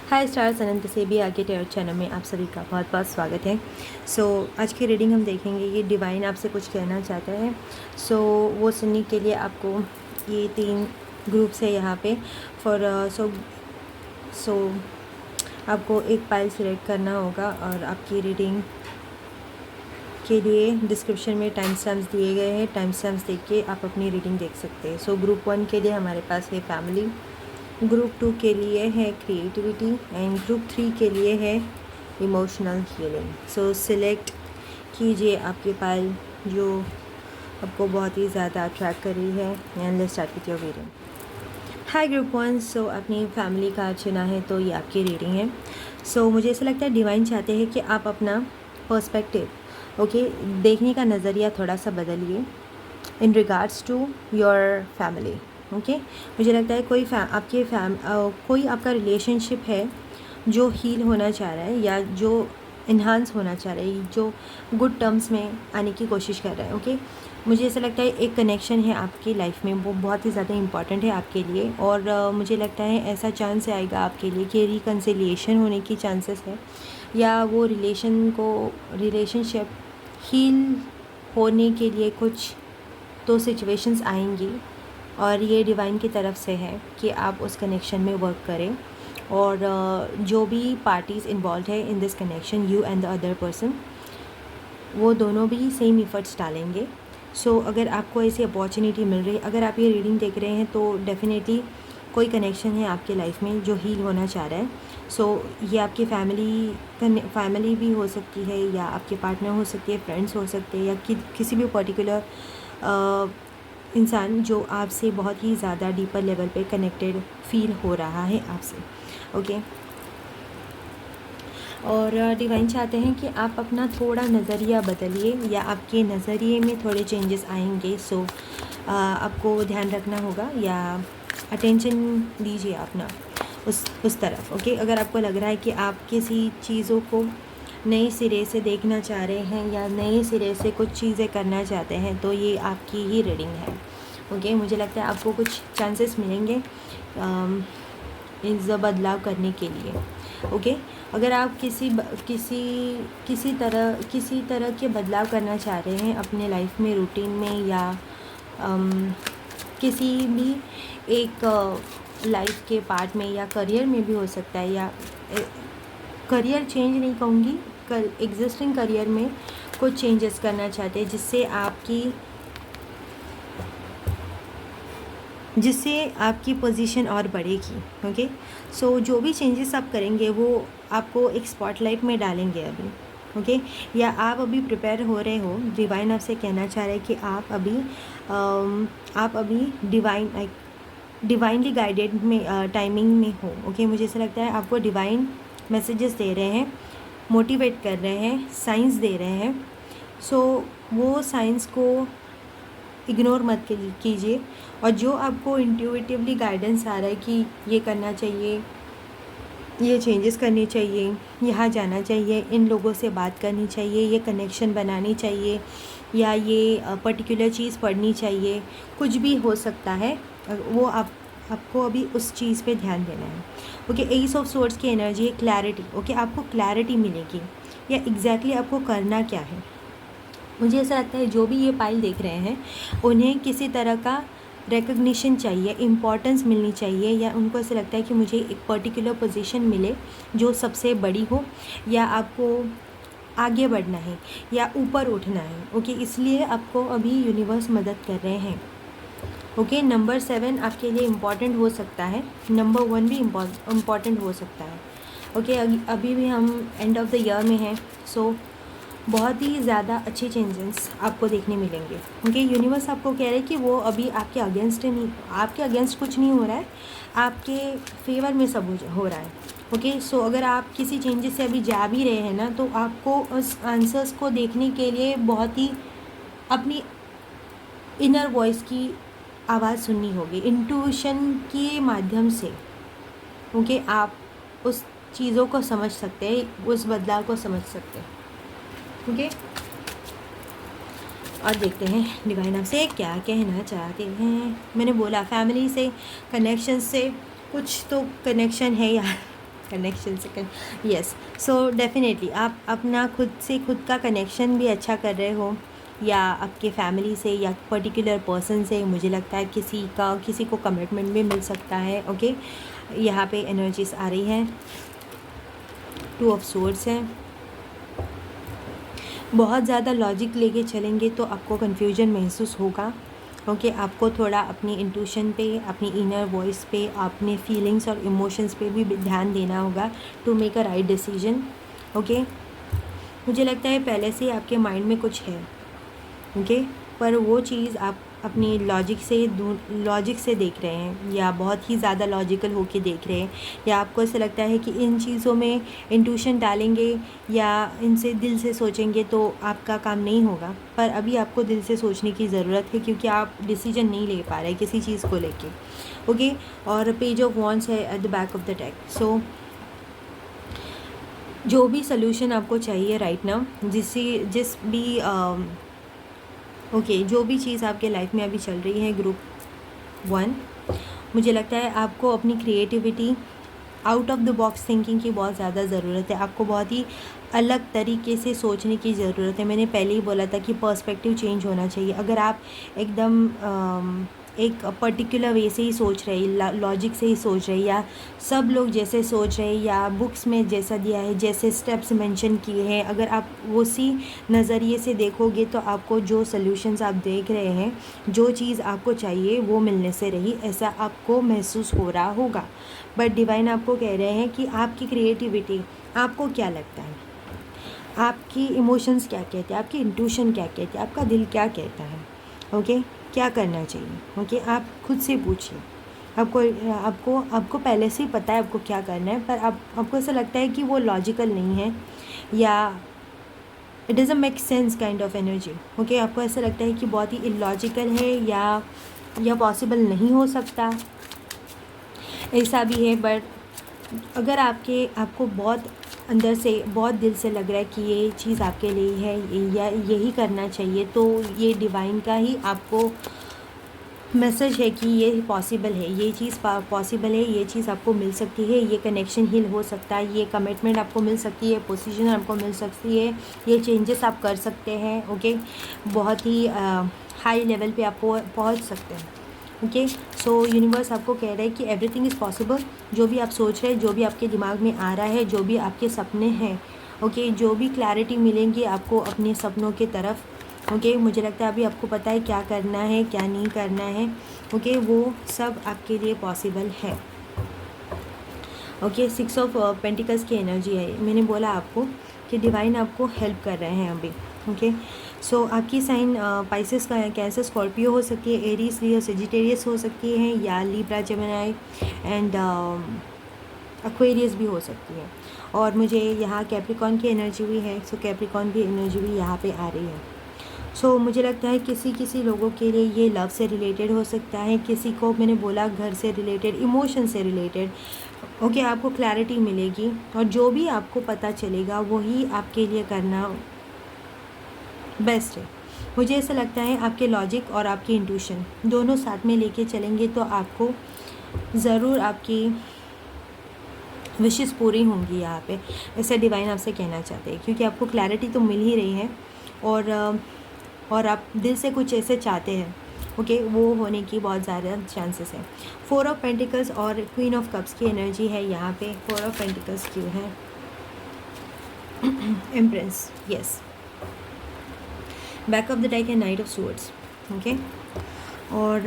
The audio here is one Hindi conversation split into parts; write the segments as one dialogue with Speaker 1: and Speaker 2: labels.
Speaker 1: हाय स्टार्स, अनंत से भी आगे टेयर चैनल में आप सभी का बहुत बहुत स्वागत है। आज की रीडिंग हम देखेंगे ये डिवाइन आपसे कुछ कहना चाहता है। वो सुनने के लिए आपको ये 3 ग्रुप्स है यहाँ पे फॉर सो आपको एक पाइल सिलेक्ट करना होगा और आपकी रीडिंग के लिए डिस्क्रिप्शन में टाइम स्टैम्प्स दिए गए हैं। टाइम स्टैम्प्स देख के आप अपनी रीडिंग देख सकते हैं। ग्रुप 1 के लिए हमारे पास है फैमिली, ग्रुप 2 के लिए है क्रिएटिविटी एंड ग्रुप 3 के लिए है इमोशनल हीलिंग। सिलेक्ट कीजिए आपकी पाइल जो आपको बहुत ही ज़्यादा अट्रैक्ट कर रही है and let's start with your reading. Hi group 1, अपनी फैमिली का चुना है तो ये आपकी रीडिंग है। मुझे ऐसा लगता है डिवाइन चाहते हैं कि आप अपना पर्सपेक्टिव देखने का नज़रिया थोड़ा सा बदलिए in regards to your family. मुझे लगता है कोई आपका रिलेशनशिप है जो हील होना चाह रहा है या जो इन्हांस होना चाह रहा है, जो गुड टर्म्स में आने की कोशिश कर रहा है। मुझे ऐसा लगता है एक कनेक्शन है आपकी लाइफ में, वो बहुत ही ज़्यादा इम्पॉर्टेंट है आपके लिए और मुझे लगता है ऐसा चांस आएगा आपके लिए कि रिकन्सिलिएशन होने की चांसेस है या वो रिलेशनशिप हील होने के लिए कुछ तो सिचुएशंस आएंगी और ये डिवाइन की तरफ से है कि आप उस कनेक्शन में वर्क करें और जो भी पार्टीज़ इन्वॉल्व है in this connection, you and the other person, वो दोनों भी सेम एफर्ट्स डालेंगे। अगर आपको ऐसी अपॉर्चुनिटी मिल रही है, अगर आप ये रीडिंग देख रहे हैं तो डेफिनेटली कोई कनेक्शन है आपके लाइफ में जो हील होना चाह रहा है। ये आपकी फैमिली भी हो सकती है या आपके पार्टनर हो सकती है, फ्रेंड्स हो सकते हैं या किसी भी पर्टिकुलर इंसान जो आपसे बहुत ही ज़्यादा डीपर लेवल पे कनेक्टेड फील हो रहा है आपसे। और डिवाइन चाहते हैं कि आप अपना थोड़ा नज़रिया बदलिए या आपके नज़रिए में थोड़े चेंजेस आएंगे। आपको ध्यान रखना होगा या अटेंशन दीजिए अपना उस तरफ। अगर आपको लग रहा है कि आप किसी चीज़ों को नए सिरे से देखना चाह रहे हैं या नए सिरे से कुछ चीज़ें करना चाहते हैं तो ये आपकी ही रीडिंग है। मुझे लगता है आपको कुछ चांसेस मिलेंगे इस बदलाव करने के लिए। अगर आप किसी तरह के बदलाव करना चाह रहे हैं अपने लाइफ में, रूटीन में या किसी भी एक लाइफ के पार्ट में या करियर में भी हो सकता है, या करियर चेंज नहीं कहूँगी, एग्जिस्टिंग करियर में कुछ चेंजेस करना चाहते हैं जिससे आपकी पोजीशन और बढ़ेगी। जो भी चेंजेस आप करेंगे वो आपको एक स्पॉटलाइट में डालेंगे अभी। या आप अभी प्रिपेयर हो रहे हो, डिवाइन आपसे कहना चाह रहे हैं कि आप अभी डिवाइनली गाइडेड में टाइमिंग में हो। मुझे ऐसा लगता है आपको डिवाइन मैसेजेस दे रहे हैं, मोटिवेट कर रहे हैं, साइंस दे रहे हैं। वो साइंस को इग्नोर मत कीजिए और जो आपको इंट्यूटिवली गाइडेंस आ रहा है कि ये करना चाहिए, ये चेंजेस करनी चाहिए, यहाँ जाना चाहिए, इन लोगों से बात करनी चाहिए, ये कनेक्शन बनानी चाहिए या ये पर्टिकुलर चीज़ पढ़नी चाहिए, कुछ भी हो सकता है, वो आपको अभी उस चीज़ पे ध्यान देना है। एस ऑफ सोर्ड्स की एनर्जी है क्लैरिटी। आपको क्लैरिटी मिलेगी या एग्जैक्टली आपको करना क्या है। मुझे ऐसा लगता है जो भी ये पाइल देख रहे हैं उन्हें किसी तरह का रिकग्निशन चाहिए, इम्पॉर्टेंस मिलनी चाहिए, या उनको ऐसा लगता है कि मुझे एक पर्टिकुलर पोजीशन मिले जो सबसे बड़ी हो, या आपको आगे बढ़ना है या ऊपर उठना है। इसलिए आपको अभी यूनिवर्स मदद कर रहे हैं। नंबर 7 आपके लिए इम्पॉर्टेंट हो सकता है, नंबर 1 भी इम्पॉर्टेंट हो सकता है। अभी भी हम एंड ऑफ द ईयर में हैं, बहुत ही ज़्यादा अच्छे चेंजेस आपको देखने मिलेंगे। यूनिवर्स आपको कह रहे हैं कि वो अभी आपके अगेंस्ट कुछ नहीं हो रहा है, आपके फेवर में सब हो रहा है। अगर आप किसी चेंजेस से अभी जा भी रहे हैं ना, तो आपको उस आंसर्स को देखने के लिए बहुत ही अपनी इनर वॉइस की आवाज़ सुननी होगी, इंट्यूशन के माध्यम से। आप उस चीज़ों को समझ सकते हैं, उस बदलाव को समझ सकते हैं। और देखते हैं डिवाइन आपसे क्या कहना चाहते हैं। मैंने बोला फैमिली से, कनेक्शन से कुछ तो कनेक्शन है यार। कनेक्शन से यस। सो डेफिनेटली आप अपना खुद से खुद का कनेक्शन भी अच्छा कर रहे हो, या आपके फैमिली से या पर्टिकुलर पर्सन से, मुझे लगता है किसी को कमिटमेंट भी मिल सकता है। ओके, यहाँ पे एनर्जीज आ रही है, 2 ऑफ सोर्ड्स है। बहुत ज़्यादा लॉजिक लेके चलेंगे तो आपको कन्फ्यूजन महसूस होगा। ओके, आपको थोड़ा अपनी इंट्यूशन पे, अपनी इनर वॉइस पे, अपने फीलिंग्स और इमोशंस पे भी ध्यान देना होगा to make a right decision. Okay, मुझे लगता है पहले से आपके माइंड में कुछ है। ओके, पर वो चीज़ आप अपनी लॉजिक से देख रहे हैं, या बहुत ही ज़्यादा लॉजिकल होके देख रहे हैं, या आपको ऐसा लगता है कि इन चीज़ों में इंट्यूशन डालेंगे या इनसे दिल से सोचेंगे तो आपका काम नहीं होगा। पर अभी आपको दिल से सोचने की ज़रूरत है, क्योंकि आप डिसीजन नहीं ले पा रहे किसी चीज़ को लेके। ओके, और पेज ऑफ वॉन्ड्स है at the back of the deck. So जो भी सोल्यूशन आपको चाहिए राइट नाउ, जो भी चीज़ आपके लाइफ में अभी चल रही है ग्रुप 1, मुझे लगता है आपको अपनी creativity, out of the box thinking की बहुत ज़्यादा ज़रूरत है। आपको बहुत ही अलग तरीके से सोचने की ज़रूरत है। मैंने पहले ही बोला था कि पर्सपेक्टिव चेंज होना चाहिए। अगर आप एकदम एक पर्टिकुलर वे से ही सोच रहे, लॉजिक से ही सोच रहे, या सब लोग जैसे सोच रहे, या बुक्स में जैसा दिया है, जैसे स्टेप्स मेंशन किए हैं, अगर आप उसी नज़रिए से देखोगे तो आपको जो सॉल्यूशंस आप देख रहे हैं, जो चीज़ आपको चाहिए वो मिलने से रही, ऐसा आपको महसूस हो रहा होगा। बट डिवाइन आपको कह रहे हैं कि आपकी क्रिएटिविटी, आपको क्या लगता है, आपकी इमोशंस क्या कहते हैं, आपकी इंट्यूशन क्या कहती है, आपका दिल क्या कहता है। ओके, क्या करना चाहिए। ओके, आप खुद से पूछिए। आपको पहले से ही पता है आपको क्या करना है, पर आपको ऐसा लगता है कि वो लॉजिकल नहीं है, या it doesn't make sense kind of energy. Okay, आपको ऐसा लगता है कि बहुत ही इलॉजिकल है, या पॉसिबल नहीं हो सकता, ऐसा भी है। बट अगर आपको बहुत अंदर से, बहुत दिल से लग रहा है कि ये चीज़ आपके लिए है, या यही करना चाहिए, तो ये डिवाइन का ही आपको मैसेज है कि ये पॉसिबल है, ये चीज़ पॉसिबल है, ये चीज़ आपको मिल सकती है, ये कनेक्शन हील हो सकता है, ये कमिटमेंट आपको मिल सकती है, पोजीशन आपको मिल सकती है, ये चेंजेस आप कर सकते हैं। ओके, बहुत ही हाई लेवल पे आप पहुंच सकते हैं। ओके, सो यूनिवर्स आपको कह रहा है कि एवरीथिंग इज़ पॉसिबल। जो भी आप सोच रहे हैं, जो भी आपके दिमाग में आ रहा है, जो भी आपके सपने हैं, ओके, जो भी क्लैरिटी मिलेंगी आपको अपने सपनों के तरफ। ओके, मुझे लगता है अभी आपको पता है क्या करना है, क्या नहीं करना है। ओके, वो सब आपके लिए पॉसिबल है। ओके, 6 ऑफ पेंटिकल्स की एनर्जी है। मैंने बोला आपको कि डिवाइन आपको हेल्प कर रहे हैं अभी। ओके, सो आपकी साइन पाइसेस का है, कैंसर, स्कॉर्पियो हो सकती है, एरीज, लियो, सेजिटेरियस हो सकती है, या लिब्रा, जेमिनी एंड एक्वेरियस भी हो सकती है। और मुझे यहाँ कैप्रिकॉन की एनर्जी भी है, सो कैप्रिकॉन की एनर्जी भी यहाँ पे आ रही है। सो मुझे लगता है किसी लोगों के लिए ये लव से रिलेटेड हो सकता है, किसी को मैंने बोला घर से रिलेटेड, इमोशन से रिलेटेड। ओके, आपको क्लैरिटी मिलेगी, और जो भी आपको पता चलेगा वही आपके लिए करना बेस्ट है। मुझे ऐसा लगता है आपके लॉजिक और आपकी इंट्यूशन दोनों साथ में लेके चलेंगे तो आपको ज़रूर आपकी विशेस पूरी होंगी यहाँ पे, ऐसा डिवाइन आपसे कहना चाहते हैं, क्योंकि आपको क्लैरिटी तो मिल ही रही है, और आप दिल से कुछ ऐसे चाहते हैं। ओके, वो होने की बहुत ज़्यादा चांसेस है। 4 ऑफ पेंटिकल्स और क्वीन ऑफ कप्स की एनर्जी है यहाँ पे। 4 ऑफ पेंटिकल्स क्यों है, empress, yes, back of the deck है नाइट ऑफ स्वॉर्ड्स। ओके, और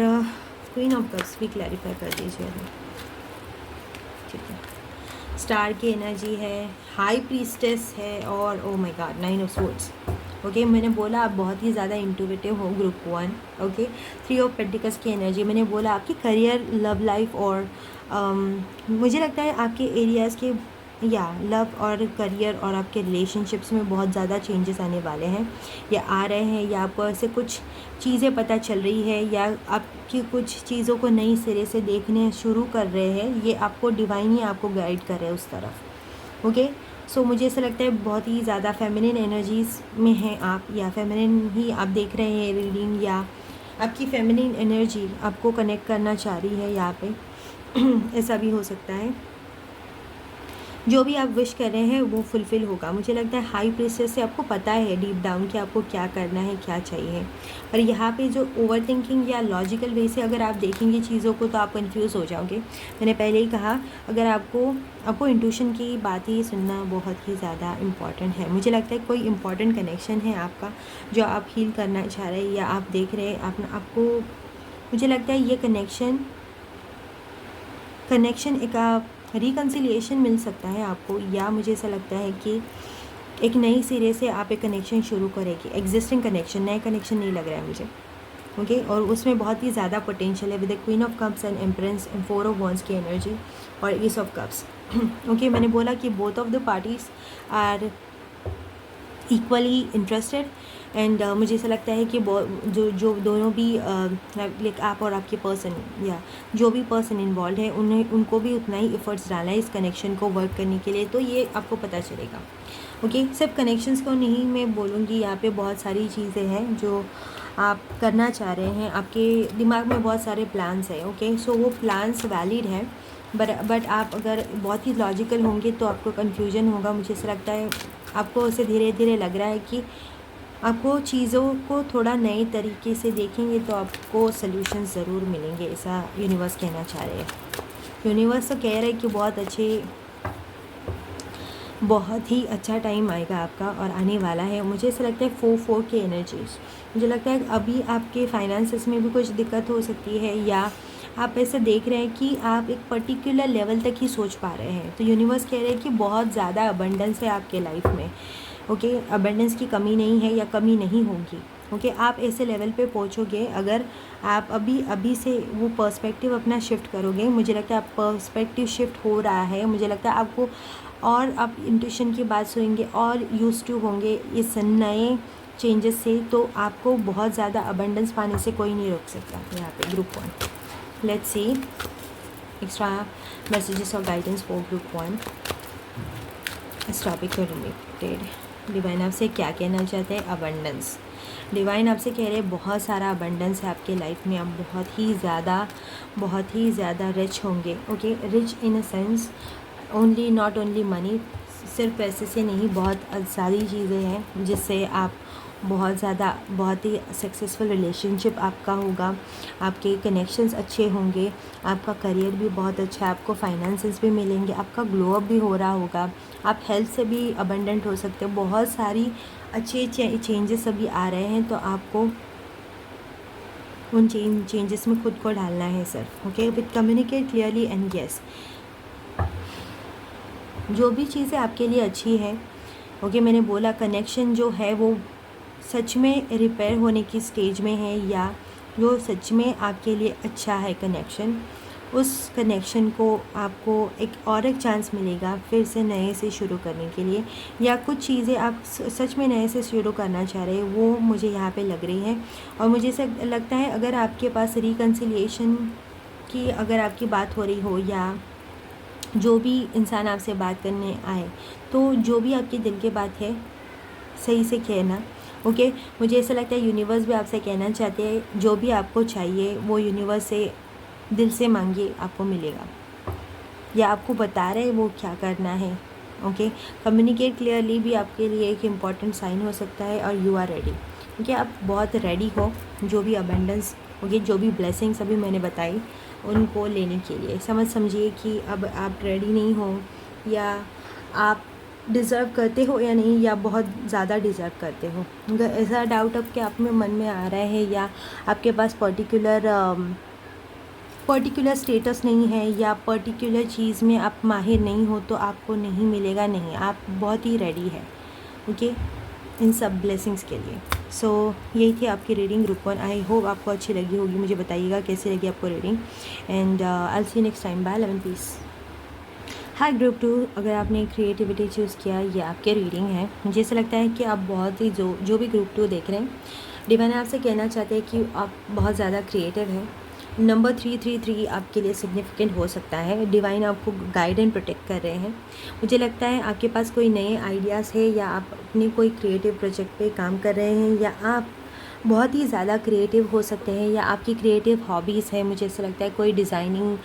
Speaker 1: क्वीन ऑफ कप्स भी क्लैरिफाई कर दीजिए। ठीक है, स्टार की एनर्जी है, हाई प्रीस्टेस है, और oh my God 9 of swords. Okay, मैंने बोला आप बहुत ही ज़्यादा इंट्यूटिव हो ग्रुप 1। ओके, 3 ऑफ पेंटिकल्स की एनर्जी, मैंने बोला आपकी करियर, लव लाइफ, और मुझे लगता है आपके एरियाज़ के, या लव और करियर और आपके रिलेशनशिप्स में बहुत ज़्यादा चेंजेस आने वाले हैं, या आ रहे हैं, या आपको ऐसे कुछ चीज़ें पता चल रही है, या आपकी कुछ चीज़ों को नई सिरे से देखने शुरू कर रहे हैं। ये आपको डिवाइन ही आपको गाइड कर रहे हैं उस तरफ। ओके, सो मुझे ऐसा लगता है बहुत ही ज़्यादा फेमिनिन एनर्जीज़ में हैं आप, या फेमिनिन ही आप देख रहे हैं रीडिंग, या आपकी फेमिनिन एनर्जी आपको कनेक्ट करना चाह रही है यहाँ पे ऐसा भी हो सकता है। जो भी आप विश कर रहे हैं वो फुलफ़िल होगा। मुझे लगता है हाई प्रीस्टेस से आपको पता है डीप डाउन कि आपको क्या करना है, क्या चाहिए। पर यहाँ पे जो ओवरथिंकिंग या लॉजिकल वे से अगर आप देखेंगे चीज़ों को तो आप कन्फ्यूज़ हो जाओगे। मैंने पहले ही कहा, अगर आपको इंट्यूशन की बात ही सुनना बहुत ही ज़्यादा इम्पॉर्टेंट है। मुझे लगता है कोई इम्पॉर्टेंट कनेक्शन है आपका जो आप हील करना चाह रहे हैं या आप देख रहे हैं आपको। मुझे लगता है ये कनेक्शन एक रिकन्सिलिएशन मिल सकता है आपको, या मुझे ऐसा लगता है कि एक नई सिरे से आप एक कनेक्शन शुरू करेंगे। एग्जिस्टिंग कनेक्शन, नया कनेक्शन नहीं लग रहा है मुझे। ओके और उसमें बहुत ही ज़्यादा पोटेंशियल है with the queen of cups and empress and 4 of wands की एनर्जी और एस ऑफ कप्स। ओके मैंने बोला कि both of the parties are equally interested and मुझे ऐसा लगता है कि जो दोनों भी लाइक आप और आपके पर्सन या जो भी पर्सन इन्वॉल्व है उनको भी उतना ही एफर्ट्स डालना है इस कनेक्शन को वर्क करने के लिए, तो ये आपको पता चलेगा। ओके सिर्फ कनेक्शंस को नहीं मैं बोलूँगी, यहाँ पे बहुत सारी चीज़ें हैं जो आप करना चाह रहे हैं, आपके दिमाग में बहुत सारे प्लान्स हैं। ओके सो वो प्लान्स वैलिड है, बट आप अगर बहुत ही लॉजिकल होंगे तो आपको कन्फ्यूजन होगा। मुझे ऐसा लगता है आपको उसे धीरे धीरे लग रहा है कि आपको चीज़ों को थोड़ा नए तरीके से देखेंगे तो आपको सल्यूशन ज़रूर मिलेंगे, ऐसा यूनिवर्स कहना चाह रहे हैं। यूनिवर्स तो कह रहे हैं कि बहुत ही अच्छा टाइम आएगा आपका और आने वाला है। मुझे ऐसा लगता है 4-4 की एनर्जीज, मुझे लगता है अभी आपके फाइनेंसेस में भी कुछ दिक्कत हो सकती है, या आप ऐसे देख रहे हैं कि आप एक पर्टिकुलर लेवल तक ही सोच पा रहे हैं। तो यूनिवर्स कह रहे हैं कि बहुत ज़्यादा अबंडेंस है आपके लाइफ में। ओके अबंडेंस की कमी नहीं है या कमी नहीं होगी। ओके आप ऐसे लेवल पे पहुंचोगे अगर आप अभी से वो पर्सपेक्टिव अपना शिफ्ट करोगे। मुझे लगता है आप पर्सपेक्टिव शिफ्ट हो रहा है, मुझे लगता है आपको, और आप इंट्यूशन की बात सुनेंगे और यूज्ड टू होंगे इस नए चेंजेस से, तो आपको बहुत ज़्यादा अबंडेंस पाने से कोई नहीं रोक सकता। यहाँ पे group 1, let's see extra messages और गाइडेंस फॉर ग्रुप 1 इस टॉपिक को रिलेटेड। डिवाइन आपसे क्या कहना चाहते हैं? अबंडेंस। डिवाइन आपसे कह रहे हैं बहुत सारा अबंडेंस है आपके लाइफ में, आप बहुत ही ज़्यादा रिच होंगे। Okay rich in a sense not only money, सिर्फ पैसे से नहीं, बहुत सारी चीज़ें हैं जिससे आप बहुत ही सक्सेसफुल रिलेशनशिप आपका होगा, आपके कनेक्शंस अच्छे होंगे, आपका करियर भी बहुत अच्छा है, आपको फाइनेंसेस भी मिलेंगे, आपका ग्लो अप भी हो रहा होगा, आप हेल्थ से भी अबंडेंट हो सकते हो। बहुत सारी अच्छे चेंजेस अभी आ रहे हैं, तो आपको उन चेंजेस में खुद को डालना है sir. Okay with communicate clearly and yes, जो भी चीज़ें आपके लिए अच्छी है। ओके मैंने बोला कनेक्शन जो है वो सच में रिपेयर होने की स्टेज में है, या जो सच में आपके लिए अच्छा है कनेक्शन, उस कनेक्शन को आपको एक चांस मिलेगा फिर से नए से शुरू करने के लिए, या कुछ चीज़ें आप सच में नए से शुरू करना चाह रहे हैं, वो मुझे यहाँ पे लग रही है। और मुझे ऐसा लगता है अगर आपके पास रिकन्सिलिएशन की अगर आपकी बात हो रही हो, या जो भी इंसान आपसे बात करने आए, तो जो भी आपके दिल की बात है सही से कहना। ओके मुझे ऐसा लगता है यूनिवर्स भी आपसे कहना चाहते हैं जो भी आपको चाहिए वो यूनिवर्स से दिल से मांगिए, आपको मिलेगा, या आपको बता रहे वो क्या करना है। ओके कम्युनिकेट क्लियरली भी आपके लिए एक इम्पॉर्टेंट साइन हो सकता है, और यू आर रेडी। ओके आप बहुत रेडी हो जो भी अबंडेंस, ओके जो भी ब्लेसिंग्स अभी मैंने बताई उनको लेने के लिए। समझिए कि अब आप रेडी नहीं हो, या आप डिज़र्व करते हो या नहीं, या बहुत ज़्यादा डिज़र्व करते हो। अगर ऐसा डाउट आपके आप में मन में आ रहा है, या आपके पास पर्टिकुलर स्टेटस नहीं है, या पर्टिकुलर चीज़ में आप माहिर नहीं हो, तो आपको नहीं मिलेगा। नहीं, आप बहुत ही रेडी है ओके इन सब ब्लेसिंग्स के लिए। सो यही थी आपकी रीडिंग ग्रुप 1। आई होप आपको अच्छी लगी होगी, मुझे बताइएगा कैसी लगी आपको reading, and I see next time. Bye, love and peace. Hi group 2, अगर आपने क्रिएटिविटी चूज़ किया, ये आपके रीडिंग है। मुझे ऐसा लगता है कि आप बहुत ही जो भी ग्रुप 2 देख रहे हैं, डिवाइन आपसे कहना चाहते हैं कि आप बहुत ज़्यादा क्रिएटिव हैं। नंबर 333 आपके लिए सिग्निफिकेंट हो सकता है। डिवाइन आपको गाइड एंड प्रोटेक्ट कर रहे हैं। मुझे लगता है आपके पास कोई नए आइडियाज़ है, या आप अपने कोई क्रिएटिव प्रोजेक्ट पे काम कर रहे हैं, या आप बहुत ही ज़्यादा क्रिएटिव हो सकते हैं, या आपकी क्रिएटिव हॉबीज़ है। मुझे ऐसा लगता है कोई डिज़ाइनिंग,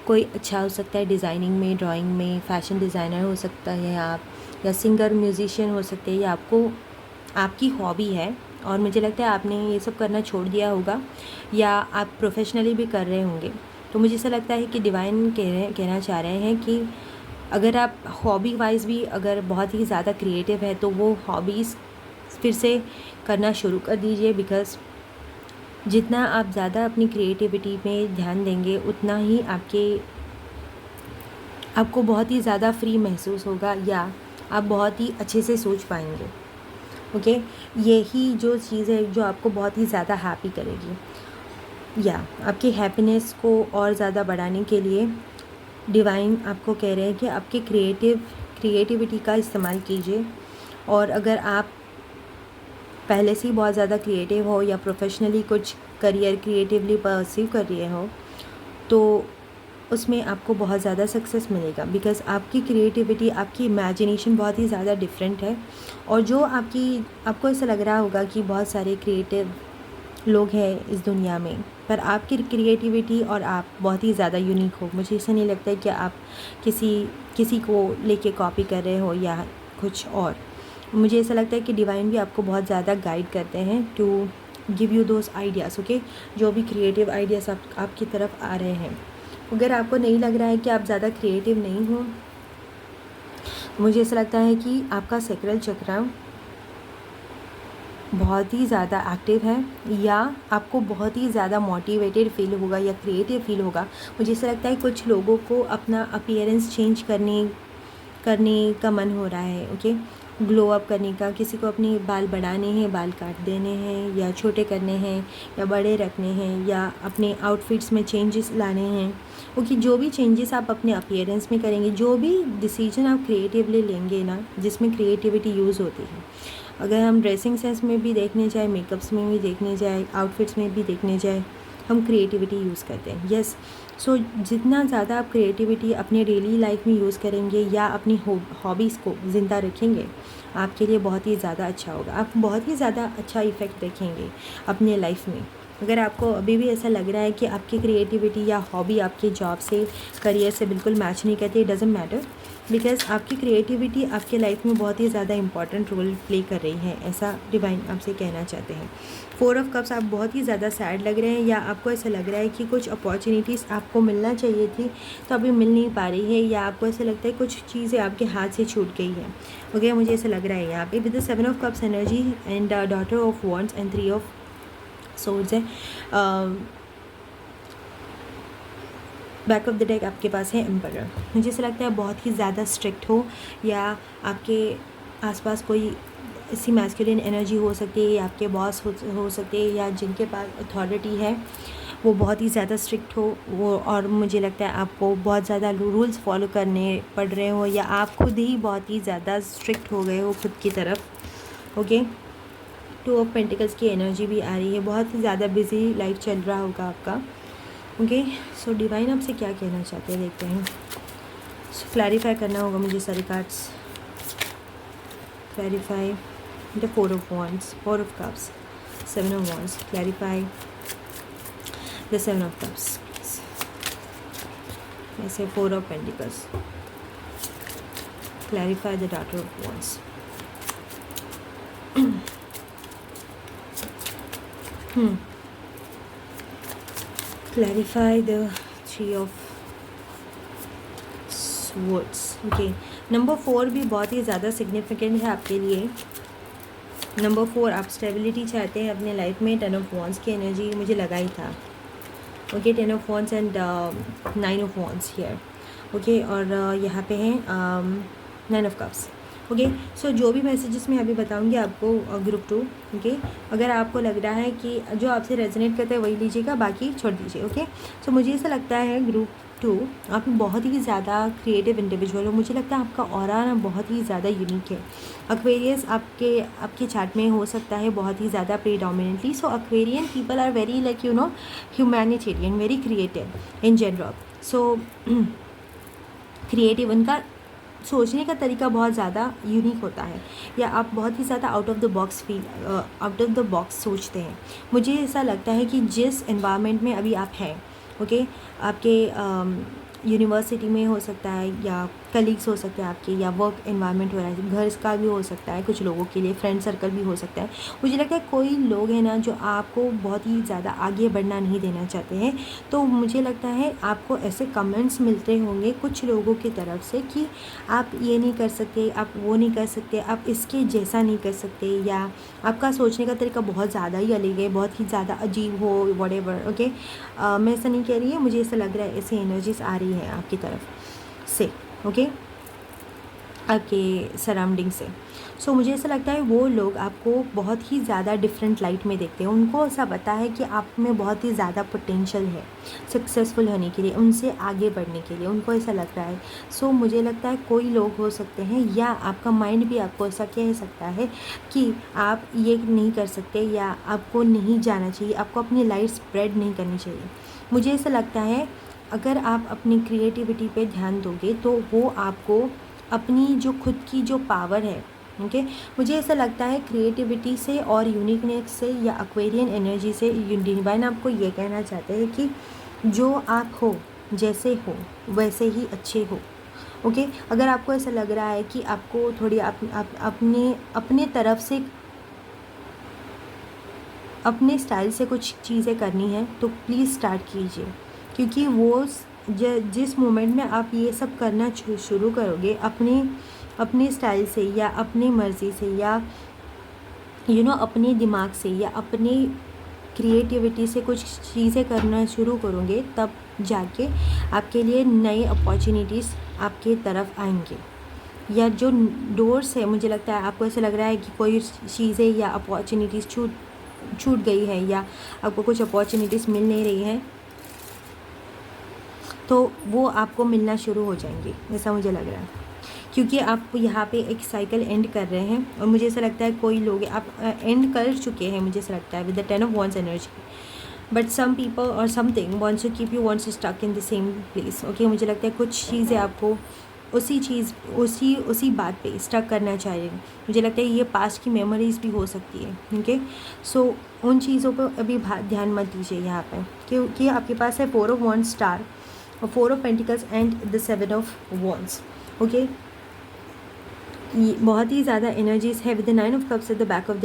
Speaker 1: कोई अच्छा हो सकता है डिज़ाइनिंग में, ड्राइंग में, फैशन डिज़ाइनर हो सकता है आप, या सिंगर म्यूज़िशियन हो सकते हैं, या आपको आपकी हॉबी है और मुझे लगता है आपने ये सब करना छोड़ दिया होगा या आप प्रोफेशनली भी कर रहे होंगे। तो मुझे ऐसा लगता है कि डिवाइन कहना चाह रहे हैं कि अगर आप हॉबी वाइज भी अगर बहुत ही ज़्यादा क्रिएटिव है तो वो हॉबीज़ फिर से करना शुरू कर दीजिए, बिकॉज़ जितना आप ज़्यादा अपनी क्रिएटिविटी में ध्यान देंगे उतना ही आपको बहुत ही ज़्यादा फ्री महसूस होगा या आप बहुत ही अच्छे से सोच पाएंगे। ओके, यही जो चीज़ है जो आपको बहुत ही ज़्यादा हैप्पी करेगी या आपकी हैप्पीनेस को और ज़्यादा बढ़ाने के लिए डिवाइन आपको कह रहे हैं कि आपके क्रिएटिविटी का इस्तेमाल कीजिए। और अगर आप पहले से ही बहुत ज़्यादा क्रिएटिव हो या प्रोफेशनली कुछ करियर क्रिएटिवली परसीव कर रहे हो तो उसमें आपको बहुत ज़्यादा सक्सेस मिलेगा, बिकॉज़ आपकी क्रिएटिविटी, आपकी इमेजिनेशन बहुत ही ज़्यादा डिफरेंट है। और जो आपको ऐसा लग रहा होगा कि बहुत सारे क्रिएटिव लोग हैं इस दुनिया में, पर आपकी क्रिएटिविटी और आप बहुत ही ज़्यादा यूनिक हो। मुझे ऐसा नहीं लगता है कि आप किसी को लेके कॉपी कर रहे हो या कुछ और। मुझे ऐसा लगता है कि डिवाइन भी आपको बहुत ज़्यादा गाइड करते हैं to give you those ideas. Okay, जो भी क्रिएटिव आइडियाज़ आपकी तरफ आ रहे हैं, अगर आपको नहीं लग रहा है कि आप ज़्यादा क्रिएटिव नहीं हो, मुझे ऐसा लगता है कि आपका सैक्रल चक्र बहुत ही ज़्यादा एक्टिव है या आपको बहुत ही ज़्यादा मोटिवेटेड फील होगा या क्रिएटिव फील होगा। मुझे ऐसा लगता है कुछ लोगों को अपना अपीयरेंस चेंज करने का मन हो रहा है। ओके, ग्लो अप करने का, किसी को अपने बाल बढ़ाने हैं, बाल काट देने हैं या छोटे करने हैं या बड़े रखने हैं या अपने आउटफिट्स में चेंजेस लाने हैं। ओके, जो भी चेंजेस आप अपने अपीयरेंस में करेंगे, जो भी डिसीजन आप क्रिएटिवली लेंगे ना, जिसमें क्रिएटिविटी यूज़ होती है, अगर हम ड्रेसिंग सेंस में भी देखने जाए, मेकअप्स में भी देखने जाए, आउटफिट्स में भी देखने जाए, हम क्रिएटिविटी यूज़ करते हैं। यस, सो जितना ज़्यादा आप क्रिएटिविटी अपने डेली लाइफ में यूज़ करेंगे या अपनी हॉबीज़ को ज़िंदा रखेंगे, आपके लिए बहुत ही ज़्यादा अच्छा होगा। आप बहुत ही ज़्यादा अच्छा इफ़ेक्ट देखेंगे अपने लाइफ में। अगर आपको अभी भी ऐसा लग रहा है कि आपकी क्रिएटिविटी या हॉबी आपके जॉब से, करियर से बिल्कुल मैच नहीं करती, डज़न्ट मैटर, बिकॉज़ आपकी क्रिएटिविटी आपके लाइफ में बहुत ही ज़्यादा इंपॉर्टेंट रोल प्ले कर रही है, ऐसा डिवाइन आपसे कहना चाहते हैं। 4 ऑफ कप्स, आप बहुत ही ज़्यादा सैड लग रहे हैं या आपको ऐसा लग रहा है कि कुछ अपॉर्चुनिटीज़ आपको मिलना चाहिए थी तो अभी मिल नहीं पा रही है, या आपको ऐसा लगता है कुछ चीज़ें आपके हाथ से छूट गई है। ओके, मुझे ऐसा लग रहा है यहाँ पे with the 7 of cups energy and daughter of wands and 3 of swords है। बैक ऑफ द डेक आपके पास है एम्परर। मुझे ऐसा लगता है बहुत ही ज़्यादा स्ट्रिक्ट हो या आपके आसपास कोई ऐसी मैस्कुलिन एनर्जी हो सकती है या आपके बॉस हो सकते हैं या जिनके पास अथॉरिटी है वो बहुत ही ज़्यादा स्ट्रिक्ट हो वो, और मुझे लगता है आपको बहुत ज़्यादा रूल्स फॉलो करने पड़ रहे हो या आप खुद ही बहुत ही ज़्यादा स्ट्रिक्ट हो गए हो खुद की तरफ। ओके, 2 ऑफ पेंटिकल्स की एनर्जी भी आ रही है, बहुत ही ज़्यादा बिजी लाइफ चल रहा होगा आपका। ओके, सो डिवाइन आपसे क्या कहना चाहते हैं देखते हैं। सो क्लैरिफाई करना होगा मुझे सारे cards. Clarify the 4 of wands, 4 of cups, 7 of wands, clarify the 7 of cups, ऐसे 4 of pentacles, clarify the daughter of wands. Clarify the 3 of swords. Okay, number 4 भी बहुत ही ज़्यादा सिग्निफिकेंट है आपके लिए। नंबर 4, आप स्टेबिलिटी चाहते हैं अपने लाइफ में। 10 ऑफ वॉन्ड्स की एनर्जी मुझे लगा ही था। Okay, 10 of wands and 9 of wands here. Okay, और यहाँ पे हैं 9 ऑफ कप्स। ओके, सो जो भी मैसेजेस मैं अभी बताऊंगी आपको ग्रुप 2। ओके, अगर आपको लग रहा है कि जो आपसे रेजोनेट करता है वही लीजिएगा, बाकी छोड़ दीजिए। ओके, सो मुझे ऐसा लगता है ग्रुप 2 आप बहुत ही ज़्यादा क्रिएटिव इंडिविजुअल हो। मुझे लगता है आपका ऑरा ना बहुत ही ज़्यादा यूनिक है। एक्वेरियस आपके चार्ट में हो सकता है बहुत ही ज़्यादा predominantly. So Aquarian people are very like humanitarian, very creative in general. So creative, उनका सोचने का तरीका बहुत ज़्यादा यूनिक होता है या आप बहुत ही ज़्यादा आउट ऑफ द बॉक्स सोचते हैं। मुझे ऐसा लगता है कि जिस एनवायरनमेंट में अभी आप हैं, ओके, आपके यूनिवर्सिटी में हो सकता है, या कलीग्स हो सकते हैं आपके, या वर्क एनवायरनमेंट हो रहा है, घर का भी हो सकता है कुछ लोगों के लिए, फ्रेंड सर्कल भी हो सकता है। मुझे लगता है कोई लोग हैं ना जो आपको बहुत ही ज़्यादा आगे बढ़ना नहीं देना चाहते हैं। तो मुझे लगता है आपको ऐसे कमेंट्स मिलते होंगे कुछ लोगों की तरफ से कि आप ये नहीं कर सकते, आप वो नहीं कर सकते, आप इसके जैसा नहीं कर सकते, या आपका सोचने का तरीका बहुत ज़्यादा ही अलग है, बहुत ही ज़्यादा अजीब हो, व्हाटएवर। ओके, मैं ऐसा नहीं कह रही है, मुझे ऐसा लग रहा है ऐसी एनर्जीज आ रही है आपकी तरफ से। ओके, आपके सराउंडिंग से। सो मुझे ऐसा लगता है वो लोग आपको बहुत ही ज़्यादा डिफरेंट लाइट में देखते हैं। उनको ऐसा पता है कि आप में बहुत ही ज़्यादा पोटेंशियल है सक्सेसफुल होने के लिए, उनसे आगे बढ़ने के लिए, उनको ऐसा लग रहा है। सो मुझे लगता है कोई लोग हो सकते हैं, या आपका माइंड भी आपको ऐसा कह सकता है कि आप ये नहीं कर सकते, या आपको नहीं जाना चाहिए, आपको अपनी लाइफ स्प्रेड नहीं करनी चाहिए। मुझे ऐसा लगता है अगर आप अपनी क्रिएटिविटी पे ध्यान दोगे तो वो आपको अपनी जो खुद की जो पावर है, ओके, मुझे ऐसा लगता है क्रिएटिविटी से और यूनिकनेस से या एक्वेरियन एनर्जी से डिवाइन आपको ये कहना चाहते हैं कि जो आप हो, जैसे हो वैसे ही अच्छे हो। ओके, अगर आपको ऐसा लग रहा है कि आपको थोड़ी अपने तरफ से अपने स्टाइल से कुछ चीज़ें करनी है तो प्लीज़ स्टार्ट कीजिए, क्योंकि वो जिस मोमेंट में आप ये सब करना शुरू करोगे अपने स्टाइल से या अपनी मर्ज़ी से या अपने दिमाग से या अपनी क्रिएटिविटी से कुछ चीज़ें करना शुरू करोगे, तब जाके आपके लिए नए अपॉर्चुनिटीज़ आपके तरफ आएंगे, या जो डोर्स है, मुझे लगता है आपको ऐसा लग रहा है कि कोई चीज़ें या अपॉर्चुनिटीज़ छूट गई है, या आपको कुछ अपॉर्चुनिटीज़ मिल नहीं रही हैं, तो वो आपको मिलना शुरू हो जाएंगी, ऐसा मुझे लग रहा है। क्योंकि आप यहाँ पे एक साइकिल एंड कर रहे हैं, और मुझे ऐसा लगता है कोई लोग आप एंड कर चुके हैं, मुझे ऐसा लगता है with the 10 of wands energy, but some people और something wants to keep you wants to stuck in the same place. Okay, मुझे लगता है कुछ चीज़ें आपको उसी बात पे स्टक करना चाहिए। मुझे लगता है ये पास्ट की मेमोरीज भी हो सकती है। ओके, सो उन चीज़ों पर अभी ध्यान मत दीजिए यहाँ पे, क्योंकि आपके पास है 4 ऑफ wands स्टार, और 4 of pentacles and the 7 of wands। Okay, बहुत ही ज़्यादा एनर्जीज है with the 9 of cups eight the back of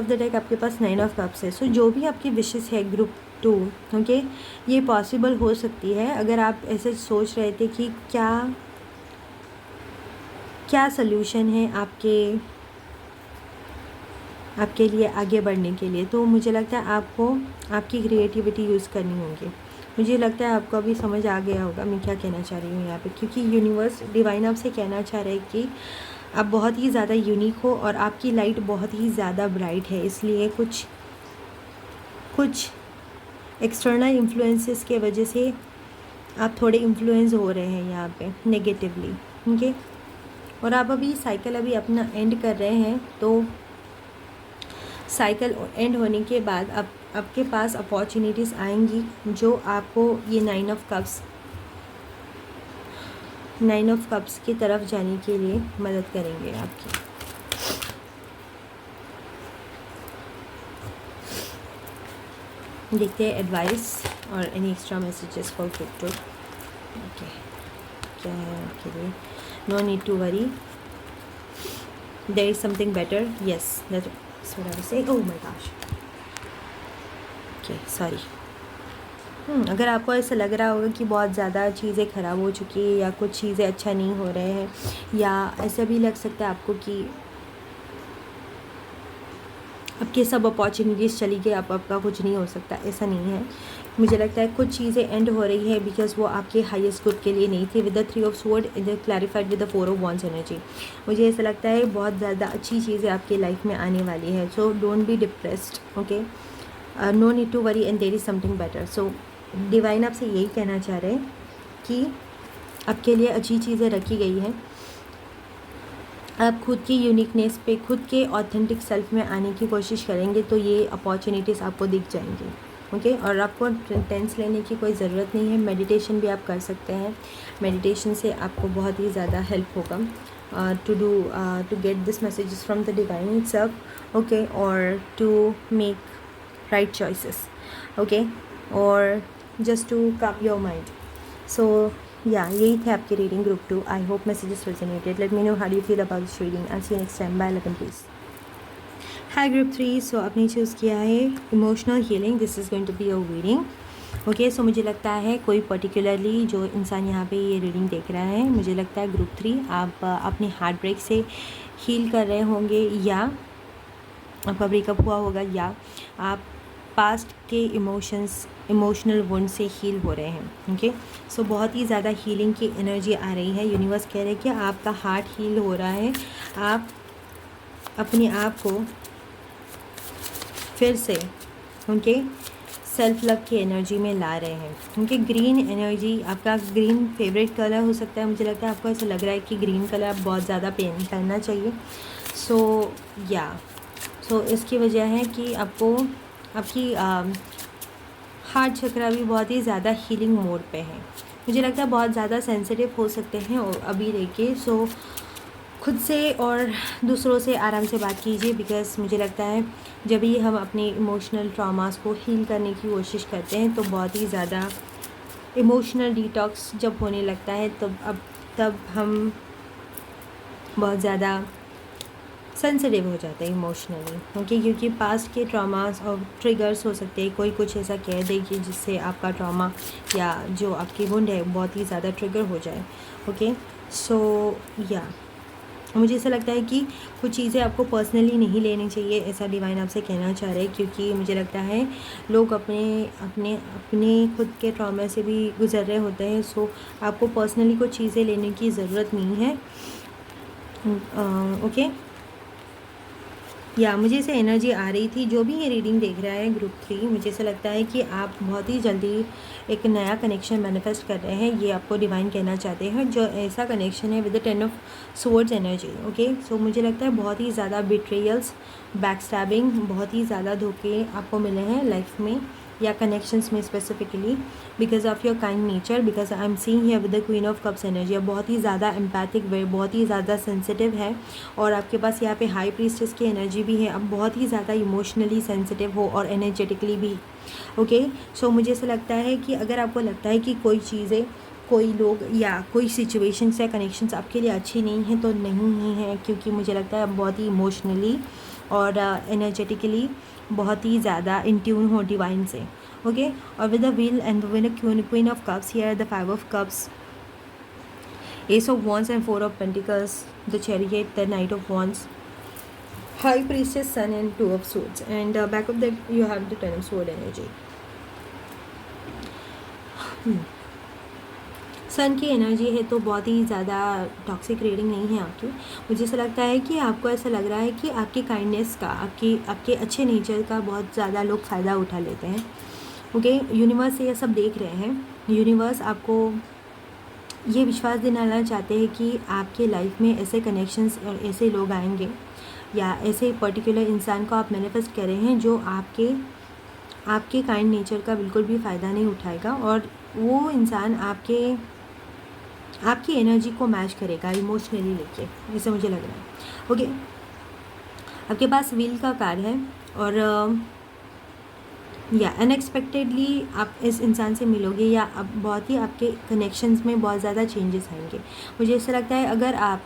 Speaker 1: the deck आपके पास 9 ऑफ कप्स है। सो जो भी आपकी विशेस है ग्रुप 2, ओके, ये पॉसिबल हो सकती है। अगर आप ऐसे सोच रहे थे कि क्या सल्यूशन है आपके लिए आगे बढ़ने के लिए, तो मुझे लगता है आपको आपकी क्रिएटिविटी यूज़ करनी होगी। मुझे लगता है आपको अभी समझ आ गया होगा मैं क्या कहना चाह रही हूँ यहाँ पे, क्योंकि यूनिवर्स डिवाइन आपसे कहना चाह रहे हैं कि आप बहुत ही ज़्यादा यूनिक हो और आपकी लाइट बहुत ही ज़्यादा ब्राइट है। इसलिए कुछ एक्सटर्नल इन्फ्लुएंसेस के वजह से आप थोड़े इन्फ्लुएंस हो रहे हैं यहाँ पे नेगेटिवली। ओके, और आप अभी साइकिल अपना एंड कर रहे हैं, तो साइकिल एंड होने के बाद आपके पास अपॉर्चुनिटीज़ आएंगी जो आपको ये 9 ऑफ कप्स की तरफ जाने के लिए मदद करेंगे आपकी। देखते हैं एडवाइस और any extra messages for crypto. Okay, क्या है आपके लिए? No need to worry, there is something better. Yes, that's what I was saying. Oh my gosh, okay, sorry. अगर आपको ऐसा लग रहा होगा कि बहुत ज़्यादा चीज़ें ख़राब हो चुकी है या कुछ चीज़ें अच्छा नहीं हो रहे हैं, या ऐसा भी लग सकता है आपको कि आपके सब अपॉर्चुनिटीज़ चली गई, आपका कुछ नहीं हो सकता, ऐसा नहीं है। मुझे लगता है कुछ चीज़ें एंड हो रही है बिकॉज वो आपके हाईएस्ट गुड के लिए नहीं थी। With the 3 of sword clarified with the 4 of wands energy, मुझे ऐसा लगता है बहुत ज़्यादा अच्छी चीज़ें आपकी लाइफ में आने वाली है। So don't be depressed, okay, no need to worry and there is something better. So divine आपसे यही कहना चाह रहे हैं कि आपके लिए अच्छी चीज़ें रखी गई हैं। आप खुद की यूनिकनेस पे, खुद के ऑथेंटिक सेल्फ में आने की कोशिश करेंगे तो ये अपॉर्चुनिटीज़ आपको दिख जाएंगी। ओके, और आपको टेंस लेने की कोई ज़रूरत नहीं है। मेडिटेशन भी आप कर सकते हैं, मेडिटेशन से आपको बहुत ही ज़्यादा हेल्प होगा to get this messages from the divine itself. Okay, और to make right choices, okay, और just to calm your mind, so या यही थे आपकी reading group 2. I hope messages resonated. Let me know how do you feel about this reading. I see you next time. Bye. Love and peace. Hi group 3. So आपने चूज़ किया है emotional healing. This is going to be your reading. Okay. So मुझे लगता है कोई पर्टिकुलरली जो इंसान यहाँ पे ये रीडिंग देख रहा है, मुझे लगता है ग्रुप 3 आप अपने हार्ट ब्रेक से हील कर रहे होंगे, या आपका ब्रेकअप हुआ होगा, या आप पास्ट के इमोशनल वुंड से हील हो रहे हैं. ओके. सो बहुत ही ज़्यादा हीलिंग की एनर्जी आ रही है. यूनिवर्स कह रहे हैं कि आपका हार्ट हील हो रहा है. आप अपने आप को फिर से उनके सेल्फ लव की एनर्जी में ला रहे हैं. उनके ग्रीन एनर्जी, आपका ग्रीन फेवरेट कलर हो सकता है. मुझे लगता है आपको ऐसा लग रहा है कि ग्रीन कलर आप बहुत ज़्यादा पहनना चाहिए. सो इसकी वजह है कि आपको आपकी हार्ट चक्रा भी बहुत ही ज़्यादा हीलिंग मोड पे है. मुझे लगता है बहुत ज़्यादा सेंसिटिव हो सकते हैं और अभी लेके. सो खुद से और दूसरों से आराम से बात कीजिए, बिकॉज़ मुझे लगता है जब भी हम अपने इमोशनल ट्रॉमास को हील करने की कोशिश करते हैं तो बहुत ही ज़्यादा इमोशनल डिटॉक्स जब होने लगता है तब हम बहुत ज़्यादा सेंसिटिव हो जाते हैं इमोशनली. ओके. क्योंकि पास्ट के ट्रॉमास और ट्रिगर्स हो सकते हैं. कोई कुछ ऐसा कह दे कि जिससे आपका ट्रॉमा या जो आपकी वुंड है बहुत ही ज़्यादा ट्रिगर हो जाए. ओके. सो या मुझे ऐसा लगता है कि कुछ चीज़ें आपको पर्सनली नहीं लेनी चाहिए, ऐसा डिवाइन आपसे कहना चाह रहे हैं. क्योंकि मुझे लगता है लोग अपने अपने अपने खुद के ट्रॉमा से भी गुजर रहे होते हैं. सो आपको पर्सनली कुछ चीज़ें लेने की ज़रूरत नहीं है. ओके. या मुझे ऐसे एनर्जी आ रही थी. जो भी ये रीडिंग देख रहा है ग्रुप 3, मुझे ऐसा लगता है कि आप बहुत ही जल्दी एक नया कनेक्शन मैनिफेस्ट कर रहे हैं. ये आपको डिवाइन कहना चाहते हैं. जो ऐसा कनेक्शन है with the 10 of swords energy. Okay. So मुझे लगता है बहुत ही ज़्यादा बिट्रेयल्स, बैकस्टैबिंग, बहुत ही ज़्यादा धोखे आपको मिले हैं लाइफ में या कनेक्शंस में specifically, because of your kind nature. Because I am seeing here with the queen of cups energy. अब बहुत ही ज़्यादा एम्पैथिक वे, बहुत ही ज़्यादा सेंसिटिव है. और आपके पास यहाँ पे हाई प्रीस्टेस की एनर्जी भी है. अब बहुत ही ज़्यादा इमोशनली सेंसिटिव हो और एनर्जेटिकली भी. ओके. सो मुझे ऐसा लगता है कि अगर आपको लगता है कि कोई चीज़ें, कोई लोग या कोई सिचुएशंस या कनेक्शंस आपके लिए अच्छी नहीं हैं, तो नहीं ही हैं. क्योंकि मुझे लगता है आप बहुत ही इमोशनली और एनर्जेटिकली बहुत ही ज़्यादा इन ट्यून हो डिवाइन से. ओके. और with the wheel and with the queen of cups, here the 5 of cups, ace of wands and 4 of pentacles, the chariot, the knight of wands, high priestess, sun and 2 of swords, and back of that you have the 10 of sword energy. सन की एनर्जी है तो बहुत ही ज़्यादा टॉक्सिक रीडिंग नहीं है आपकी. मुझे ऐसा लगता है कि आपको ऐसा लग रहा है कि आपकी काइंडनेस का, आपके अच्छे नेचर का बहुत ज़्यादा लोग फ़ायदा उठा लेते हैं. ओके. यूनिवर्स ये सब देख रहे हैं. यूनिवर्स आपको ये विश्वास दिलाना चाहते हैं कि आपके लाइफ में ऐसे कनेक्शंस और ऐसे लोग आएंगे या ऐसे पर्टिकुलर इंसान को आप मैनिफेस्ट कर रहे हैं जो आपके काइंड नेचर का बिल्कुल भी फ़ायदा नहीं उठाएगा. और वो इंसान आपकी एनर्जी को मैच करेगा इमोशनली लेके, ऐसा मुझे लग रहा है. ओके. आपके पास व्हील का कार्ड है और या अनएक्सपेक्टेडली आप इस इंसान से मिलोगे या अब बहुत ही आपके कनेक्शंस में बहुत ज़्यादा चेंजेस आएंगे. मुझे ऐसा लगता है अगर आप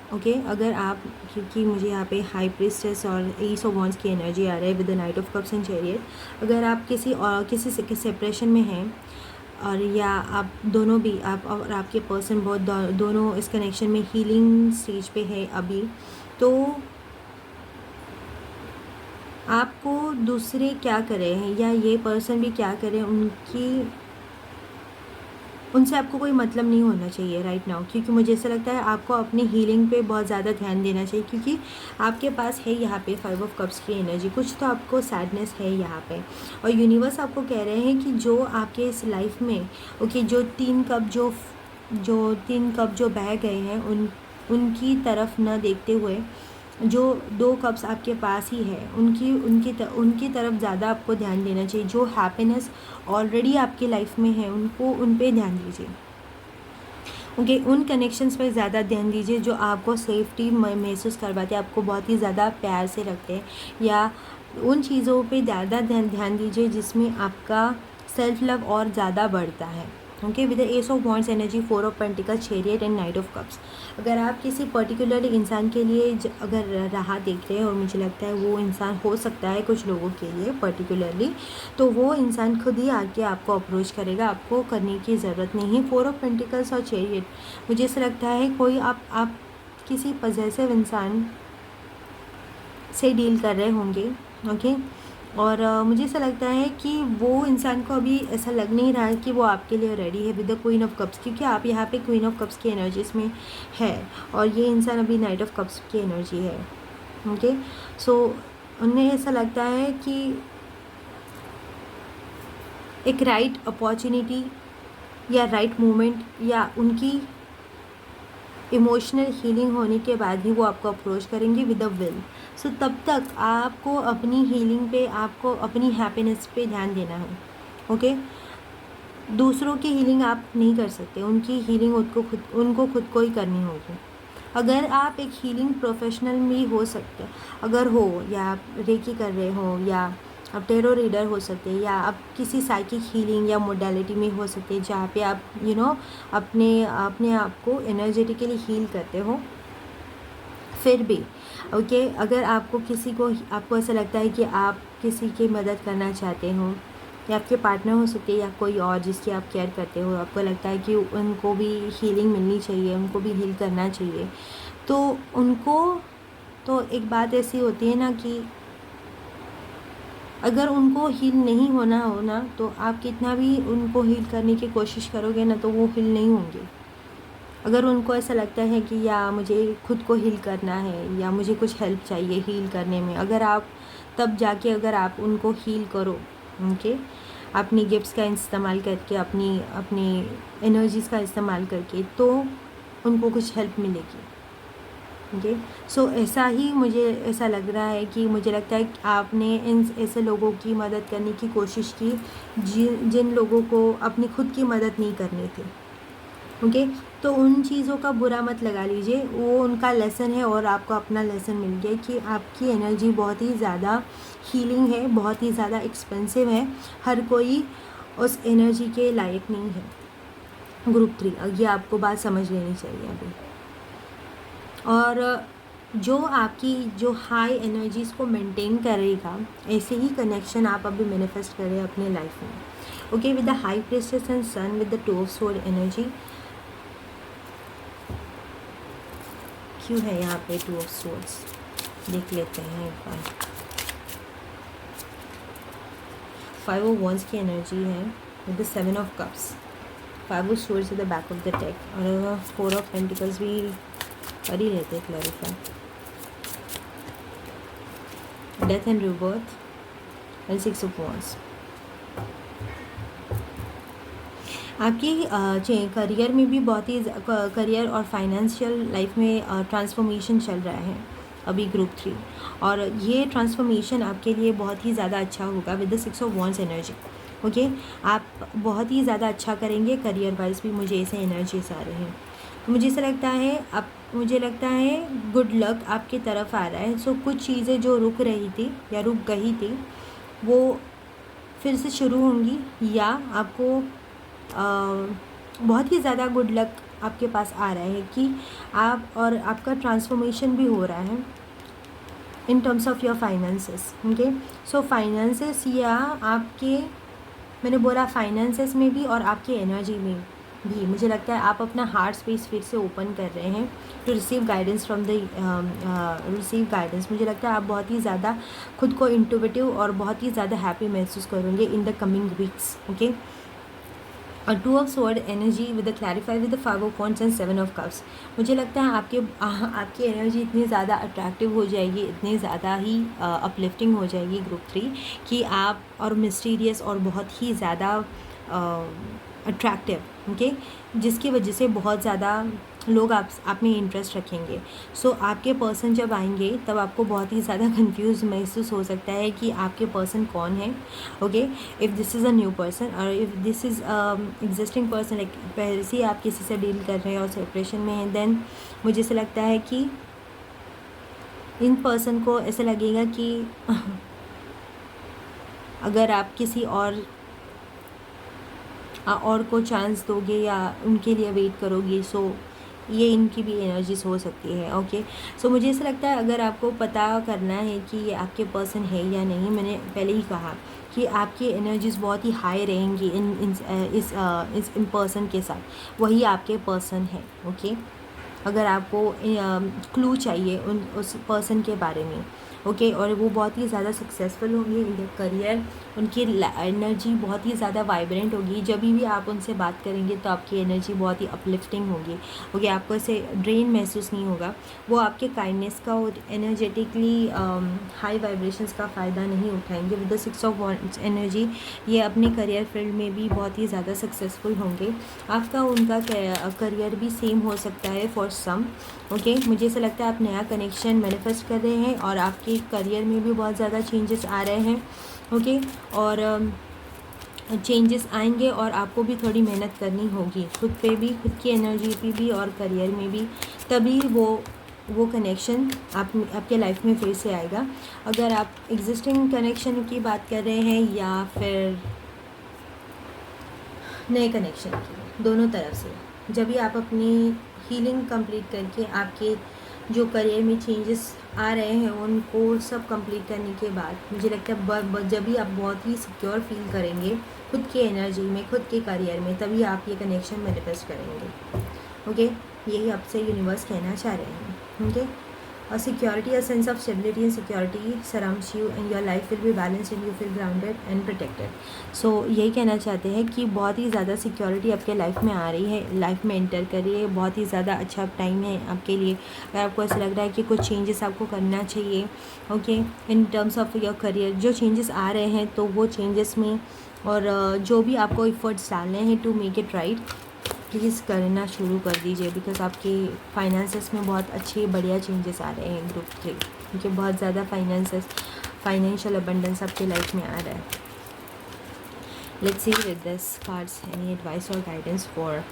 Speaker 1: क्योंकि मुझे यहाँ पे हाई प्रीस्टेस और एस ऑफ वॉन्ड्स की एनर्जी आ रहा है with the knight of cups and chariot. अगर आप किसी से सेपरेशन में हैं और या आप दोनों भी, आप और आपके पर्सन बहुत दोनों इस कनेक्शन में हीलिंग स्टेज पे है अभी, तो आपको दूसरे क्या कर रहे हैं या ये पर्सन भी क्या करें, उनसे आपको कोई मतलब नहीं होना चाहिए राइट नाउ. क्योंकि मुझे ऐसा लगता है आपको अपनी हीलिंग पे बहुत ज़्यादा ध्यान देना चाहिए. क्योंकि आपके पास है यहाँ पे 5 ऑफ कप्स की एनर्जी. कुछ तो आपको सैडनेस है यहाँ पे. और यूनिवर्स आपको कह रहे हैं कि जो आपके इस लाइफ में ओके जो 3 कप जो बह गए हैं उनकी तरफ न देखते हुए जो 2 कप्स आपके पास ही है उनकी तरफ ज़्यादा आपको ध्यान देना चाहिए. जो हैप्पीनेस ऑलरेडी आपकी लाइफ में है उन पे ध्यान दीजिए. ओके. उन कनेक्शंस पे ज़्यादा ध्यान दीजिए जो आपको सेफ्टी महसूस करवाते हैं, आपको बहुत ही ज़्यादा प्यार से रखते हैं. या उन चीज़ों पे ज़्यादा ध्यान दीजिए जिसमें आपका सेल्फ लव और ज़्यादा बढ़ता है. Okay, with the S of wands energy, 4 of pentacles, chariot and night of cups. अगर आप किसी पर्टिकुलरली इंसान के लिए अगर राह देख रहे हैं, और मुझे लगता है वो इंसान हो सकता है कुछ लोगों के लिए पर्टिकुलरली, तो वो इंसान खुद ही आके आपको अप्रोच करेगा, आपको करने की ज़रूरत नहीं है। 4 ऑफ पेंटिकल्स और चैरियट, मुझे ऐसा लगता है कोई आप किसी पॉजेसिव इंसान से डील कर रहे होंगे। ओके, और मुझे ऐसा लगता है कि वो इंसान को अभी ऐसा लग नहीं रहा है कि वो आपके लिए रेडी है with the queen of cups, क्योंकि आप यहाँ पे क्वीन ऑफ कप्स की एनर्जीज में है और ये इंसान अभी नाइट ऑफ कप्स की एनर्जी है। ओके, सो उन्हें ऐसा लगता है कि एक राइट अपॉर्चुनिटी या राइट मोमेंट या उनकी इमोशनल हीलिंग होने के बाद ही वो आपको अप्रोच करेंगे विद अ विल। सो तब तक आपको अपनी हीलिंग पे, आपको अपनी हैप्पीनेस पे ध्यान देना है। ओके, दूसरों की हीलिंग आप नहीं कर सकते, उनकी हीलिंग उनको खुद को ही करनी होगी। अगर आप एक हीलिंग प्रोफेशनल भी हो सकते, अगर हो, या आप रेकी कर रहे हो, या आप टेरो रीडर हो सकते हैं, या आप किसी साइकिक हीलिंग या मोडालिटी में हो सकते हैं जहाँ पे आप अपने अपने आप को एनर्जेटिकली हील करते हो। फिर भी ओके, अगर आपको ऐसा लगता है कि आप किसी की मदद करना चाहते हो, या आपके पार्टनर हो सकते हैं या कोई और जिसकी आप केयर करते हो, आपको लगता है कि उनको भी हीलिंग मिलनी चाहिए, उनको भी हील करना चाहिए, तो एक बात ऐसी होती है ना कि अगर उनको हील नहीं होना हो ना, तो आप कितना भी उनको हील करने की कोशिश करोगे ना, तो वो हील नहीं होंगे। अगर उनको ऐसा लगता है कि या मुझे खुद को हील करना है, या मुझे कुछ हेल्प चाहिए हील करने में, अगर आप उनको हील करो, उनके अपनी गिफ्ट्स का इस्तेमाल करके, अपनी एनर्जीज़ का इस्तेमाल करके, तो उनको कुछ हेल्प मिलेगी। ओके, सो मुझे ऐसा लग रहा है कि मुझे लगता है कि आपने इन ऐसे लोगों की मदद करने की कोशिश की जिन लोगों को अपनी खुद की मदद नहीं करनी थी। ओके, तो उन चीज़ों का बुरा मत लगा लीजिए, वो उनका लेसन है और आपको अपना लेसन मिल गया कि आपकी एनर्जी बहुत ही ज़्यादा हीलिंग है, बहुत ही ज़्यादा एक्सपेंसिव है, हर कोई उस एनर्जी के लायक नहीं है। ग्रुप 3, ये आपको बात समझ लेनी चाहिए अभी। और जो हाई एनर्जीज़ को मेंटेन करेगा, ऐसे ही कनेक्शन आप अभी मैनिफेस्ट करें अपने लाइफ में। Okay, with the high priestess and sun, with the 2 of sword energy, क्यों है यहाँ पे 2 ऑफ स्वॉर्ड्स, देख लेते हैं एक बार। 5 ऑफ वॉन्ड्स की एनर्जी है with the 7 of cups, 5 of swords is the back of the deck, और 4 ऑफ पेंटिकल्स भी कर ही लेते clarify. Death and rebirth and 6 of wands. आपकी करियर में भी बहुत ही करियर और फाइनेंशियल लाइफ में ट्रांसफॉर्मेशन चल रहा है अभी ग्रुप 3, और ये ट्रांसफॉर्मेशन आपके लिए बहुत ही ज़्यादा अच्छा होगा with the 6 of wands energy. Okay, आप बहुत ही ज़्यादा अच्छा करेंगे करियर वाइज भी, मुझे ऐसे एनर्जीज आ रहे हैं। तो मुझे लगता है गुड लक आपकी तरफ आ रहा है। सो कुछ चीज़ें जो रुक रही थी या रुक गई थी, वो फिर से शुरू होंगी, या आपको बहुत ही ज़्यादा गुड लक आपके पास आ रहा है कि आपका ट्रांसफॉर्मेशन भी हो रहा है in terms of your finances. Okay, so finances, या मैंने बोला फाइनेंसेस में भी और आपकी एनर्जी में भी, मुझे लगता है आप अपना हार्ट स्पेस फिर से ओपन कर रहे हैं टू रिसीव गाइडेंस मुझे लगता है आप बहुत ही ज़्यादा खुद को इंट्यूटिव और बहुत ही ज़्यादा हैप्पी महसूस करेंगे in the coming weeks. Okay, और 2 of sword energy with the clarify with the 5 of wands and 7 of cups. मुझे लगता है आपकी एनर्जी इतनी ज़्यादा अट्रैक्टिव हो जाएगी, इतनी ज़्यादा ही अपलिफ्टिंग हो जाएगी ग्रुप 3, कि आप और मिस्टीरियस और बहुत ही ज़्यादा अट्रैक्टिव, ओके, जिसकी वजह से बहुत ज़्यादा लोग आप में इंटरेस्ट रखेंगे। सो आपके पर्सन जब आएंगे तब आपको बहुत ही ज़्यादा कंफ्यूज महसूस हो सकता है कि आपके पर्सन कौन है। Okay, if this is a new person और if this is existing person, like पहले से ही आप किसी से डील कर रहे हैं और सेपरेशन में हैं, देन मुझे ऐसा लगता है कि इन पर्सन को ऐसा लगेगा कि अगर आप किसी और और को चांस दोगे या उनके लिए वेट करोगे, सो ये इनकी भी एनर्जीज हो सकती है। ओके, सो मुझे ऐसा लगता है अगर आपको पता करना है कि ये आपके पर्सन है या नहीं, मैंने पहले ही कहा कि आपकी एनर्जीज बहुत ही हाई रहेंगी इस पर्सन के साथ, वही आपके पर्सन है। ओके, अगर आपको क्लू चाहिए उस पर्सन के बारे में, ओके, और वो बहुत ही ज़्यादा सक्सेसफुल होंगे इन द करियर, उनकी एनर्जी बहुत ही ज़्यादा वाइब्रेंट होगी, जब भी आप उनसे बात करेंगे तो आपकी एनर्जी बहुत ही अपलिफ्टिंग होगी। ओके, आपको ऐसे ड्रेन महसूस नहीं होगा, वो आपके काइंडनेस का और एनर्जेटिकली हाई वाइब्रेशंस का फ़ायदा नहीं उठाएंगे। With the 6 of wands energy ये अपने करियर फील्ड में भी बहुत ही ज़्यादा सक्सेसफुल होंगे। आपका उनका करियर भी सेम हो सकता है फॉर सम। ओके, मुझे ऐसा लगता है आप नया कनेक्शन मैनिफेस्ट कर रहे हैं और आपके करियर में भी बहुत ज़्यादा चेंजेस आ रहे हैं। ओके, और चेंजेस आएंगे और आपको भी थोड़ी मेहनत करनी होगी खुद पे भी, खुद की एनर्जी पे भी और करियर में भी, तभी वो कनेक्शन आपके लाइफ में फिर से आएगा। अगर आप एग्जिस्टिंग कनेक्शन की बात कर रहे हैं या फिर नए कनेक्शन की, दोनों तरफ से, जब भी आप अपनी हीलिंग कंप्लीट करके आपके जो करियर में चेंजेस आ रहे हैं उनको सब कंप्लीट करने के बाद, मुझे लगता है जब भी आप बहुत ही सिक्योर फील करेंगे खुद की एनर्जी में, खुद के करियर में, तभी आप ये कनेक्शन मैनिफेस्ट करेंगे। ओके, यही आपसे यूनिवर्स कहना चाह रहे हैं। ओके, और security, a sense of stability and security surrounds you and your life will be balanced and you feel grounded and protected. So यही कहना चाहते हैं कि बहुत ही ज़्यादा सिक्योरिटी आपके लाइफ में आ रही है, लाइफ में एंटर कर रही है, बहुत ही ज़्यादा अच्छा टाइम है आपके लिए। अगर आपको ऐसा लग रहा है कि कुछ चेंजेस आपको करना चाहिए, okay, in terms of your career, जो चेंजेस आ रहे हैं तो वो चेंजेस में और जो भी आपको एफर्ट्स डालने हैं to make it right, please करना शुरू कर दीजिए, बिकॉज आपके फाइनेंसेस में बहुत अच्छे बढ़िया चेंजेस आ रहे हैं ग्रुप 3, क्योंकि बहुत ज़्यादा फाइनेंशियल अबंडेंस आपके लाइफ में आ रहा है। Let's see with this cards any advice और गाइडेंस फॉर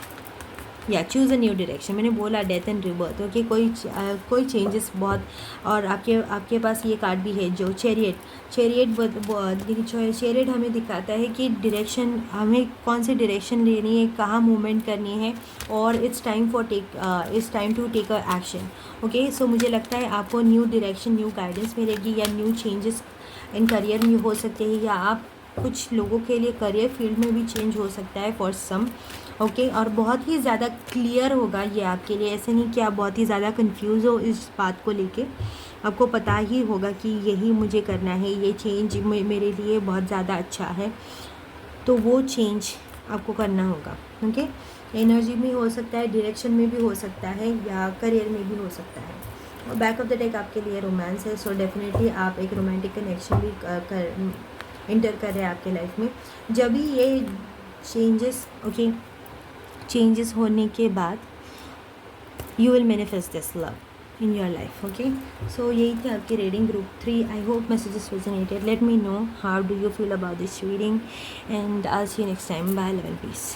Speaker 1: या चूज़ अ न्यू डायरेक्शन। मैंने बोला डेथ एंड रिबर्थ, ओके, कोई चेंजेस बहुत, और आपके पास ये कार्ड भी है जो चैरियट हमें दिखाता है कि डायरेक्शन, हमें कौन सी डायरेक्शन लेनी है, कहाँ मूवमेंट करनी है, और it's time to take a action. Okay, so मुझे लगता है आपको न्यू डायरेक्शन, न्यू गाइडेंस मिलेगी, या न्यू चेंजेस इन करियर में हो सकते हैं, या आप कुछ लोगों के लिए करियर फील्ड में भी चेंज हो सकता है फॉर सम। ओके, और बहुत ही ज़्यादा क्लियर होगा ये आपके लिए, ऐसे नहीं कि आप बहुत ही ज़्यादा कंफ्यूज हो इस बात को लेके, आपको पता ही होगा कि यही मुझे करना है, ये चेंज मेरे लिए बहुत ज़्यादा अच्छा है, तो वो चेंज आपको करना होगा। ओके, एनर्जी में हो सकता है, डायरेक्शन में भी हो सकता है, या करियर में भी हो सकता है। और बैक ऑफ द डेक आपके लिए रोमांस है, सो डेफिनेटली आप एक रोमांटिक कनेक्शन भी इंटर कर रहे हैं आपके लाइफ में। जब भी ये चेंजेस होने के बाद you will manifest this love in your life. Okay, so यही थी आपकी reading group 3। I hope messages resonated. Let me know how do you feel about this reading and I see you next time. Bye, love and piece.